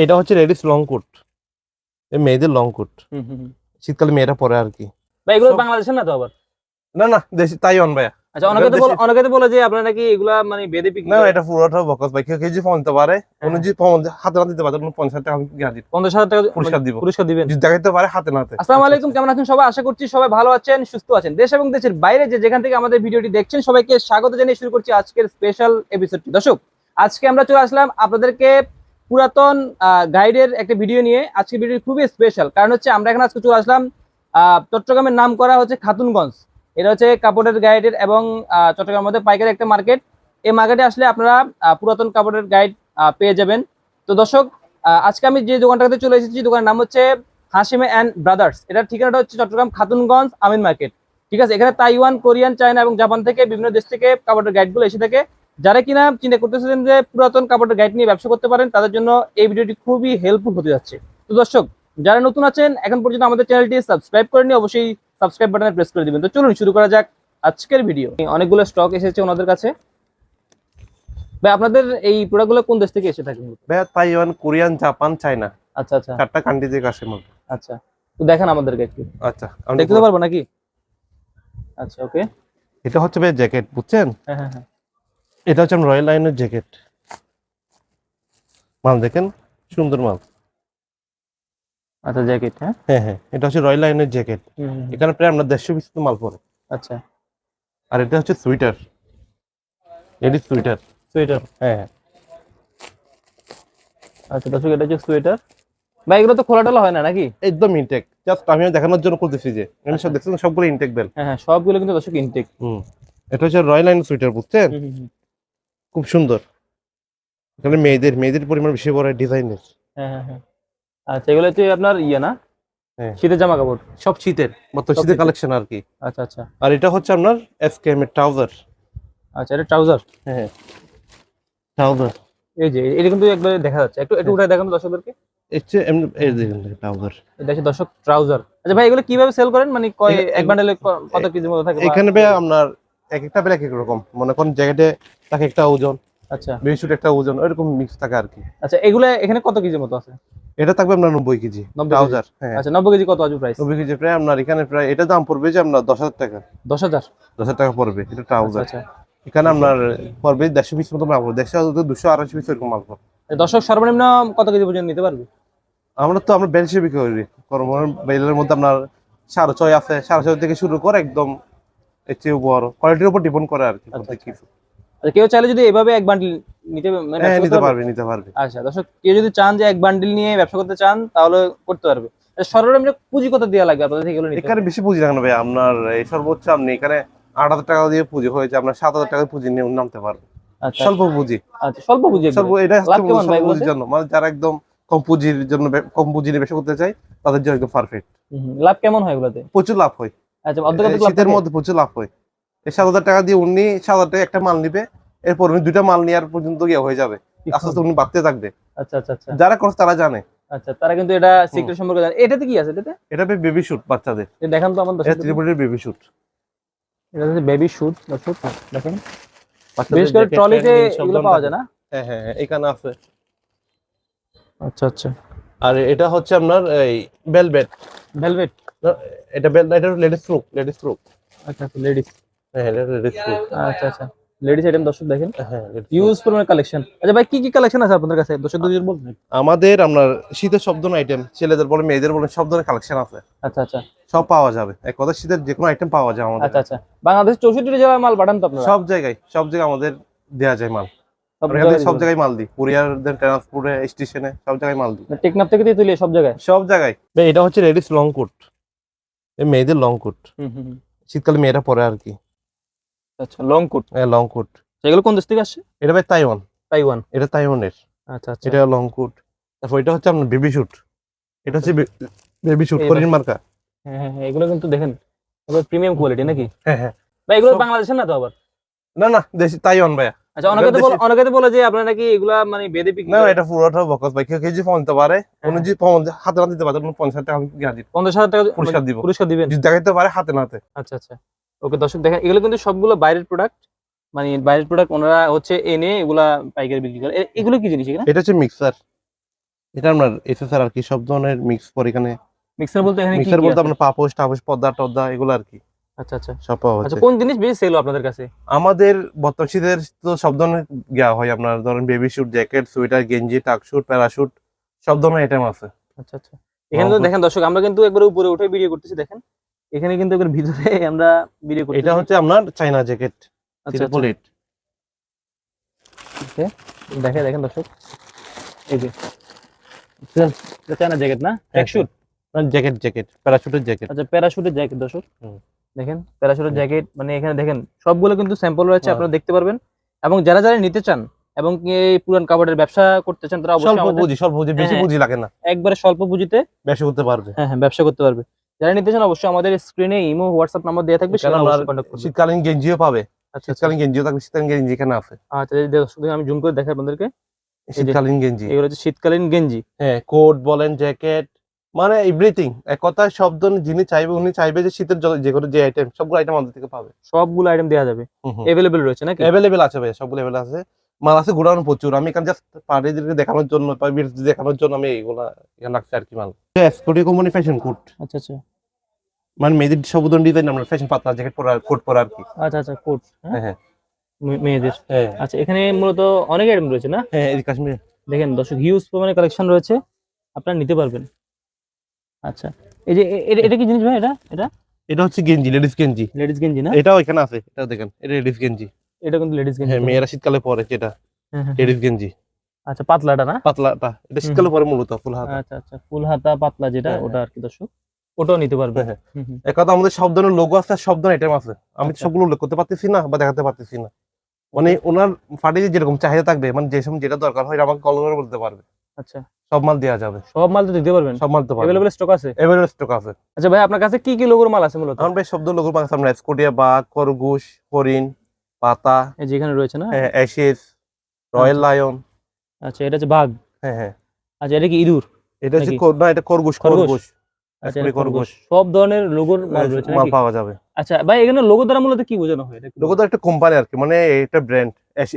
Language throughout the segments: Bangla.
এটা হচ্ছে লেডিস লং কোট, মেয়েদের লং কোট। শীতকালে মেয়েরা পরে আর কি। ভাই এগুলো বাংলাদেশের না তো আবার? না না, দেশি তাইওয়ান ভাইয়া। আচ্ছা, অনেকে তো বলে যে আপনারা নাকি এগুলা মানে বেদে বিক্রি না, করেন। এটা পুরোটা বকস ভাই। কেউ যদি ফোন দিতে পারে, কোনো যদি ফোন হাতে না দিতে পারে, 50,000 টাকা আমি দিব। 50,000 টাকা পুরস্কার দিবেন। যদি দেখাইতে পারে হাতে নাতে। আসসালামু আলাইকুম, কেমন আছেন সবাই? আশা করছি সবাই ভালো আছেন, সুস্থ আছেন। দেশ এবং দেশের বাইরে যেখান থেকে আমাদের ভিডিওটি দেখছেন সবাইকে স্বাগত জানিয়ে শুরু করছি আজকের স্পেশাল এপিসোডটি। দর্শক, আজকে আমরা চলে আসলাম আপনাদেরকে পুরাতন গাইডের একটা ভিডিও নিয়ে। আজকে ভিডিও খুবই স্পেশাল, কারণ হচ্ছে আমরা এখানে আজকে চলে আসলাম চট্টগ্রামের নাম করা হচ্ছে খাতুনগঞ্জ। এটা হচ্ছে কাপড়ের গাইডের এবং চট্টগ্রামের মধ্যে পাইকারি একটা মার্কেট। এই মার্কেটে আসলে আপনারা পুরাতন কাপড়ের গাইড পেয়ে যাবেন। তো দর্শক, আজকে আমি যে দোকানটাতে চলে এসেছি, দোকানের নাম হচ্ছে হাশিমে অ্যান্ড ব্রাদার্স। এটার ঠিকানাটা হচ্ছে চট্টগ্রাম খাতুনগঞ্জ আমিন মার্কেট। ঠিক আছে, এখানে তাইওয়ান, কোরিয়ান, চায়না এবং জাপান থেকে বিভিন্ন দেশ থেকে কাপড়ের গাইডগুলো এসে থাকে। যারা কিনা চিন্তা করতেছেন যে পুরাতন কাপড়ের গাইড নিয়ে ব্যবসা করতে পারেন, তাদের জন্য এই ভিডিওটি খুবই হেল্পফুল হতে যাচ্ছে। তো দর্শক, যারা নতুন আছেন, এখন পর্যন্ত আমাদের চ্যানেলটি সাবস্ক্রাইব করেনি, অবশ্যই সাবস্ক্রাইব বাটনে প্রেস করে দিবেন। তো চলুন শুরু করা যাক আজকের ভিডিও। অনেকগুলো স্টক এসেছে ওনাদের কাছে। ভাই আপনাদের এই প্রোডাক্টগুলো কোন দেশ থেকে এসে থাকে? ভাইয়া তাইওয়ান, কোরিয়ান, জাপান, চায়না। আচ্ছা আচ্ছা, 4টা কান্ট্রি থেকে আসে মাল। আচ্ছা, তো দেখেন আমাদেরকে একটু। আচ্ছা, আমি দেখতে পারবো নাকি? আচ্ছা, ওকে। এটা হচ্ছে ভাই জ্যাকেট, বুঝছেন? হ্যাঁ হ্যাঁ হ্যাঁ। এটা হচ্ছে রয়্যাল লাইনের জ্যাকেট। মাল দেখেন, সুন্দর মাল। আচ্ছা, জ্যাকেট। হ্যাঁ হ্যাঁ হ্যাঁ, এটা হচ্ছে রয়্যাল লাইনের জ্যাকেট। এখানে প্রায় আমরা 150 পিস মাল পরে। আচ্ছা, আর এটা হচ্ছে সুইটার, লেডিস সুইটার। সোয়েটার। হ্যাঁ হ্যাঁ। আচ্ছা দর্শক, এটা হচ্ছে সোয়েটার। ভাই এগুলো তো খোলা টোলা হয় না নাকি? একদম ইনটেক, জাস্ট আমি দেখানোর জন্য করতেছি যে আমি সব দেখছেন সবগুলো ইনটেক বেল। হ্যাঁ হ্যাঁ, সবগুলো কিন্তু দর্শক ইনটেক। এটা হচ্ছে রয়্যাল লাইন সুইটার, বুঝছেন? খুব সুন্দর। এখানে মেয়েদের পরিমাণ বেশি বড় ডিজাইনের। হ্যাঁ হ্যাঁ হ্যাঁ। আচ্ছা, এগুলো হচ্ছে আপনার ইয়ে না? হ্যাঁ, শীতের জামা কাপড়। সব শীতের মতো, সব শীতের শীতের। কালেকশন আর কি। আচ্ছা আচ্ছা। আর এটা হচ্ছে আপনার এসকেএম এর ট্রাউজার। আচ্ছা, এটা ট্রাউজার। হ্যাঁ, ট্রাউজার। এই যে এটা কিন্তু একবার দেখা যাচ্ছে, একটু একটু উঠায় দেখান দর্শকদেরকে। হচ্ছে এমনি এই দেখুন ট্রাউজার। এটা হচ্ছে দর্শক ট্রাউজার। আচ্ছা ভাই, এগুলো কিভাবে সেল করেন? মানে কয় এক বান্ডেলে কত কেজির মতো থাকে? এখানে ভাই আপনার এক একটা বেলা এক এক রকম, মনে করেন জ্যাকেটে থাকে একটা ওজন, আচ্ছা বেশি একটা ওজন, ওইরকম মিক্স থাকে আর কি। আচ্ছা, এগুলো এখানে কত কেজির মতো আছে? এটা থাকবে আপনার 90 কেজি 90 কেজি। ট্রাউজার। হ্যাঁ, আচ্ছা, 90 কেজি কত আসবে প্রাইস? 90 কেজি প্রায় আপনার এখানে প্রায় এটা দাম পড়বে যে আপনার 10,000 টাকা। 10,000? 10,000 টাকা পড়বে এটা আচ্ছা ট্রাউজার। আচ্ছা। এখানে আপনার পড়বে 150 পিস মতো মাল পড়বে, 150, 200, 250 পিস এরকম মাল পড়বে। দর্শক সর্বনিম্ন কত কেজি পর্যন্ত নিতে পারবে? আমরা বেলসে বিক্রি করি। বেলের মধ্যে আপনার 6.5 আছে, 6.5 থেকে শুরু করে একদম এর চেয়ে বড় কোয়ালিটির উপর ডিপেন্ড করে আর কি প্রত্যেক কিছু। আচ্ছা, কেউ চাইলে যদি এভাবে এক বান্ডিল নিতে মানে হ্যাঁ, ব্যবসা করতে নিতে পারবে। আচ্ছা দর্শক, কেউ যদি চান যে এক বান্ডিল নিয়ে ব্যবসা করতে চান, তাহলে করতে পারবে। আচ্ছা, সর্বনিম্ন পুঁজি কত দেওয়া লাগবে আপনাদের থেকে এগুলো নিতে? এখানে বেশি পুঁজি লাগবে ভাই। আপনার এই সর্বোচ্চ আপনি এখানে 8,000 টাকা দিয়ে পুঁজি হয়েছে, আপনার 7,000 টাকা পুঁজি নিয়ে নামতে পারবে। আচ্ছা স্বল্প পুঁজি। আচ্ছা, স্বল্প পুঁজি একবারে। এটা লাভ হচ্ছে কেমন ভাই স্বল্প পুঁজির এগুলোতে? জন্য, মানে যারা একদম কম পুঁজির জন্য, কম পুঁজি নিয়ে ব্যবসা করতে চায়, তাদের জন্য একদম পারফেক্ট। লাভ কেমন হয় এগুলোতে? প্রচুর লাভ হয়। আচ্ছা, অর্ধেক অর্ধেক লাভ শীতের থাকে? মধ্যে প্রচুর লাভ হয়। এই 7,000 টাকা দিয়ে উনি 7,000 টাকা একটা মাল নিবে, এরপর উনি 2টা মাল নেওয়ার পর্যন্ত গিয়ে হয়ে যাবে। আস্তে আস্তে উনি বাড়তে থাকবে। আচ্ছা আচ্ছা আচ্ছা যারা করছে তারা জানে। আচ্ছা, তারা কিন্তু এটা সিক্রেট সম্পর্কে জানে। এটাতে কি আছে এটাতে? এটা বেবি শুট বাচ্চাদের। এটা দেখান তো আমার এটা দর্শকদের। ত্রিপুরের বেবি শুট। এটা হচ্ছে বেবি শুট দর্শক, দেখেন। বাচ্চাদের বিশেষ করে জ্যাকেট, ট্রলিতে প্যান্ট, সব এগুলো ধরনের পাওয়া থাকে। যায় না? হ্যাঁ হ্যাঁ হ্যাঁ, এখানে আছে। আচ্ছা আচ্ছা। আর এটা হচ্ছে আপনার এই ভেলভেট। ভেলভেট। এটা এটা লেডিস ফ্রক। আচ্ছা আচ্ছা, লেডিস। হ্যাঁ, এটা লেডিস ফ্রক। আচ্ছা আচ্ছা, লেডিস আইটেম দর্শক দেখেন। হ্যাঁ, ladies frock। ইউজ পরিমাণ কালেকশন। আচ্ছা ভাই, কি কি কালেকশন আছে আপনাদের কাছে? দর্শক দুজন বলবেন। আমাদের আপনার শীতের সব ধরনের আইটেম, ছেলেদের বলে মেয়েদের বলে সব ধরনের কালেকশন আছে। আচ্ছা আচ্ছা সব পাওয়া যাবে, এক কথা শীতের যে কোনো আইটেম পাওয়া যায় আমাদের। আচ্ছা আচ্ছা। বাংলাদেশ 64 জেলায় মাল পাঠান তো আপনারা? সব জায়গায় আমাদের দেয়া যায় মাল। সব আমরা এখান থেকে সব জায়গায় মাল দিই, কুরিয়ার দেন, ট্রান্সপোর্টে, স্টেশনে, সব জায়গায় মাল দিই। টেকনাফ থেকে দিয়ে তুলে সব জায়গায়? সব জায়গায়। এটা হচ্ছে লেডিস লং কোট, মেয়েদের লং কোট। শীতকালে মেয়েরা পরে আর কি। আচ্ছা, লং কোট। হ্যাঁ, লং কোট। এগুলো কোন দেশ থেকে আসছে? এটা ভাই তাইওয়ান। তাইওয়ান। এটা তাইওয়ানের। আচ্ছা আচ্ছা। এটা লং কোট। তারপর এটা হচ্ছে আপনার বেবি শুট। এটা হচ্ছে বেবি শুট এই কোরিয়ান মার্কা। হ্যাঁ হ্যাঁ হ্যাঁ, এগুলো কিন্তু দেখেন এগুলো প্রিমিয়াম কোয়ালিটি নাকি? হ্যাঁ হ্যাঁ। ভাই এগুলো সব- বাংলাদেশের না তো আবার? না না, দেশি তাইওয়ান ভাইয়া। আচ্ছা, অনেকে তো বলে যে আপনারা নাকি এগুলা মানে বেদে বিক্রি না, করেন। এটা পুরোটা বকস ভাই। কেউ যদি ফোন দিতে পারে, কোনো যদি ফোন হাতে না দিতে পারে, 50,000 টাকা আমি দিব। 50,000 টাকা পুরস্কার দিব। দিবেন? যদি দেখাইতে পারে হাতে নাতে। আচ্ছা আচ্ছা, ওকে দর্শক দেখেন, এগুলো কিন্তু সবগুলো বাইরের প্রোডাক্ট। মানে বাইরের প্রোডাক্ট ওনারা হচ্ছে এনে এগুলা পাইকারি বিক্রি করে। এগুলো কি জিনিস এগুলো? এটা হচ্ছে মিক্সার। এটা আপনার এসএসআর আর কি, সব ধরনের মিক্স করে এখানে। মিক্সার বলতে এখানে কি মিক্সার কি বলতে আছে? আপনার পাপোশ টাপোশ পর্দা টর্দা এগুলো আর কি, আচ্ছা আচ্ছা সব পাওয়া আচ্ছা, যাচ্ছে। কোন জিনিস বেশি সেল আপনাদের কাছে? আমাদের বর্তমান শীতের তো সব ধরনের দেওয়া হয়, আপনার ধরেন বেবি স্যুট, জ্যাকেট, সোয়েটার, গেঞ্জি, টাক স্যুট, প্যারাশুট, সব ধরনের আইটেম আছে। আচ্ছা আচ্ছা, এখানে তো দেখেন দর্শক, আমরা কিন্তু একবার উপরে উঠে ভিডিও করতেছি, দেখেন এখানে কিন্তু একবার ভিতরে আমরা ভিডিও করতেছি। এটা হচ্ছে আপনার চাইনা জ্যাকেট, আচ্ছা আচ্ছা, দেখে দেখেন দর্শক, এই যে এটা চায়না জ্যাকেট না, ট্র্যাকস্যুট? জ্যাকেট জ্যাকেট প্যারাশুটের জ্যাকেট। আচ্ছা, প্যারাশুটের জ্যাকেট দর্শক, হুম। দেখেন প্যারাশুটের জ্যাকেট, মানে এখানে দেখেন সবগুলো কিন্তু স্যাম্পল রয়েছে, হ্যাঁ। আপনারা দেখতে পারবেন। এবং যারা যারা নিতে চান এবং কি এই পুরান কাপড়ের ব্যবসা করতে চান, তারা অবশ্যই স্বল্প আমাদের পুঁজি, স্বল্প পুঁজি, বেশি হ্যাঁ, পুঁজি লাগে না, একবারে স্বল্প পুঁজিতে ব্যবসা করতে পারবে। হ্যাঁ হ্যাঁ ব্যবসা করতে পারবে। যারা নিতে চান অবশ্যই আমাদের স্ক্রিনে ইমো হোয়াটসঅ্যাপ নাম্বার দেওয়া থাকবে, এখানে সেখানে আপনার অবশ্যই কন্টাক্ট করবেন। শীতকালীন গেঞ্জিও পাবে, আচ্ছা আচ্ছা শীতকালীন গেঞ্জিও থাকবে, শীতকালীন গেঞ্জি এখানে আছে। আচ্ছা, এই দর্শক দেখুন, আমি জুম করে দেখাই আপনাদেরকে, এই যে শীতকালীন গেঞ্জি, এগুলো হচ্ছে শীতকালীন গেঞ্জি। হ্যাঁ, কোট বলেন, জ্যাকেট, মানে এভরিথিং, এক কথায় সব ধরনের যিনি চাইবে উনি চাইবে যে শীতের যে কোনো যে আইটেম, সবগুলো আইটেম আমাদের থেকে পাবে। সবগুলো আইটেম দেওয়া যাবে, হুম হুম, এভেলেবেল রয়েছে নাকি? অ্যাভেলেবেল আছে ভাই, সবগুলো অ্যাভেলেবেল আছে, মাল আছে গোডাউন প্রচুর। আমি এখানে জাস্ট পার্টিদেরকে দেখানোর জন্য, দেখানোর জন্য আমি এইগুলা এখানে রাখছি আর কি মাল। এসকোটি কোম্পানি ফ্যাশন কোট, আচ্ছা আচ্ছা মানে মেয়েদের সব ধরনের ডিজাইন, আমরা ফ্যাশন পাতলা জ্যাকেট পরা, কোট পরা আর কি। আচ্ছা আচ্ছা, কোট হ্যাঁ হ্যাঁ মেয়েদের। হ্যাঁ আচ্ছা, এখানে মূলত অনেক আইটেম রয়েছে না? হ্যাঁ, এই কাশ্মীর। দেখেন দর্শক, হিউজ পরিমাণে কালেকশন রয়েছে, আপনারা নিতে পারবেন। আচ্ছা, এই যে এটা কি জিনিস ভাই? এটা এটা এটা হচ্ছে গেঞ্জি, লেডিস গেঞ্জি, লেডিস গেঞ্জি না? এটাও এখানে আছে, এটা দেখেন, এটা লেডিস গেঞ্জি। এটা কিন্তু লেডিস গেঞ্জি, হ্যাঁ, মেয়েরা শীতকালে পরে যেটা হ্যাঁ হ্যাঁ। লেডিস গেঞ্জি, আচ্ছা, পাতলাটা না? পাতলাটা, এটা শীতকালে পরে মূলত ফুল হাতা। আচ্ছা আচ্ছা, ফুল হাতা পাতলা যেটা, হ্যাঁ, ওটা আর কি দর্শক, ওটাও নিতে পারবে। হ্যাঁ, এক কথা আমাদের সব ধরনের লোগো আছে, সব ধরনের আইটেম আছে, আমি তো আচ্ছা। সবগুলো উল্লেখ করতে পারতেছি না বা দেখাতে পারতেছি না। মানে ওনার পার্টিতে যেরকম চাহিদা থাকবে, মানে যে সময় যেটা দরকার হয় আমাকে কল করে বলতে পারবে, আচ্ছা, সব মাল দেওয়া যাবে, সব মাল তো দিতে পারবেন, সব মাল তো পারবে, এভেলেবেল স্টক আছে? এভেলেবেল স্টক আছে। আচ্ছা ভাই, আপনার কাছে কি কি লোগোর মাল আছে মূলত? আমার ভাই শব্দ লোগো পাচ্ছে, আমরা স্কোটিয়া, বাঘ, খরগোশ, হরিণ, পাতা, এই যে এখানে রয়েছে না? হ্যাঁ, অ্যাশেজ, রয়্যাল আচ্ছা। লায়ন। আচ্ছা, এটা হচ্ছে বাঘ। হ্যাঁ হ্যাঁ, আচ্ছা, এটা কি ইঁদুর? এটা হচ্ছে নাকি? না, এটা খরগোশ, খরগোশ? খরগোশ, আচ্ছা, স্কোটি এটা খরগোশ। খরগোশ, সব ধরনের লোগোর মাল রয়েছে মাল নাকি? পাওয়া যাবে। আচ্ছা ভাই, এখানে লোগো দ্বারা মূলত কি বোঝানো হয়? এটা একটু লোগো তো একটা কোম্পানি আর কি, মানে এটা ব্র্যান্ড,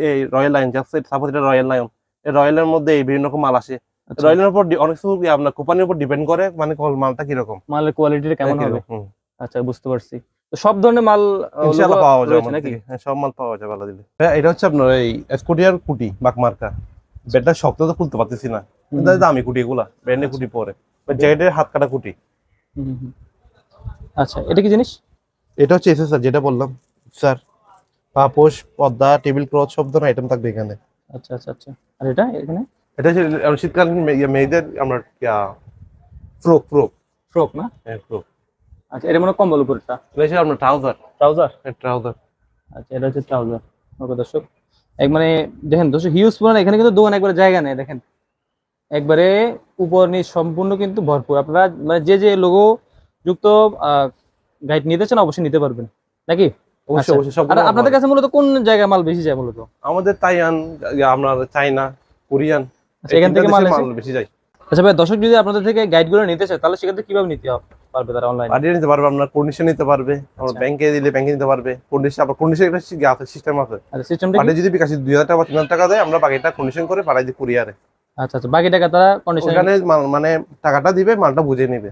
এই রয়্যাল লায়ন, জাস্ট সাপোজ এটা রয়্যাল লায়ন, এই রয়্যালের মধ্যে এই বিভিন্ন রকম মাল আসে, আচ্ছা, রয়্যালের উপর অনেক কিছু আপনার কোম্পানির উপর ডিপেন্ড করে, মানে মালটা কিরকম, মালের কোয়ালিটিটা কেমন হবে? হুম। আচ্ছা, বুঝতে পারছি। তো সব ধরনের মাল ইনশাআল্লাহ লোগো পাওয়া যাবে রয়েছে আমাদের নাকি? থেকে, হ্যাঁ, সব মাল পাওয়া যাবে আল্লাহ দিলে। হ্যাঁ, এটা হচ্ছে আপনার এই স্কুটিয়ার কুটি, বাক মার্কা, ব্যাটটা শক্ত তো খুলতে পারতেছি না, হুম। দামি কুটি এগুলা, ব্র্যান্ডের কুটি পরে, জ্যাকেটের হাত কাটা কুটি। হুম, হুম, হুম। আচ্ছা, এটা কি জিনিস? এটা হচ্ছে এসএসআর, যেটা বললাম স্যার, পাপোশ, পর্দা, টেবিল ক্লথ, সব ধরনের আইটেম থাকবে এখানে। আচ্ছা আচ্ছা আচ্ছা, আর এটা এখানে এটা হচ্ছে শীতকালীন মেয়েদের আমরা ফ্রক, ফ্রক, ফ্রক না? হ্যাঁ ফ্রক। আচ্ছা, এটা মনে হয় কম্বল উপরটা, এটা হচ্ছে আপনার ট্রাউজার, ট্রাউজার। ট্রাউজার। আচ্ছা, এটা হচ্ছে ট্রাউজার। ওকে দর্শক, এক মানে দেখেন দর্শক, হিউজ পরিমাণ, এখানে কিন্তু দোকান একবারে জায়গা নেই, দেখেন একবারে উপর নিচ সম্পূর্ণ কিন্তু ভরপুর। আপনারা মানে যে যে লোগো যুক্ত গাইড নিতে চান অবশ্যই নিতে পারবেন নাকি? অবশ্যই আচ্ছা। অবশ্যই, সব আর আপনাদের কাছে মূলত কোন জায়গায় মাল বেশি যায় মূলত? আমাদের তাইয়ান, আপনার চাইনা, কোরিয়ান, আচ্ছা, এখান থেকে মাল মাল এসে- বেশি যায়। আচ্ছা ভাই, দর্শক যদি আপনাদের থেকে গাইডগুলো নিতে চায় তাহলে সেক্ষেত্রে কিভাবে নিতে পারবে তারা অনলাইনে? পাঠিয়ে নিতে পারবে, আপনার কন্ডিশন নিতে পারবে, আমরা আচ্ছা। ব্যাংকে দিলে ব্যাংকে নিতে পারবে, কন্ডিশন, আপনার কন্ডিশন একটা সিস্টেম আছে, আচ্ছা, সিস্টেমটা কি? পাঠিয়ে যদি বিকাশে 2000 টাকা বা 3000 টাকা দেয়, আমরা বাকিটা কন্ডিশন করে পাঠাই দিই কুরিয়ারে, আচ্ছা আচ্ছা, বাকি টাকা তারা কন্ডিশন। ওখানে মানে টাকাটা দিবে, মালটা বুঝে নিবে।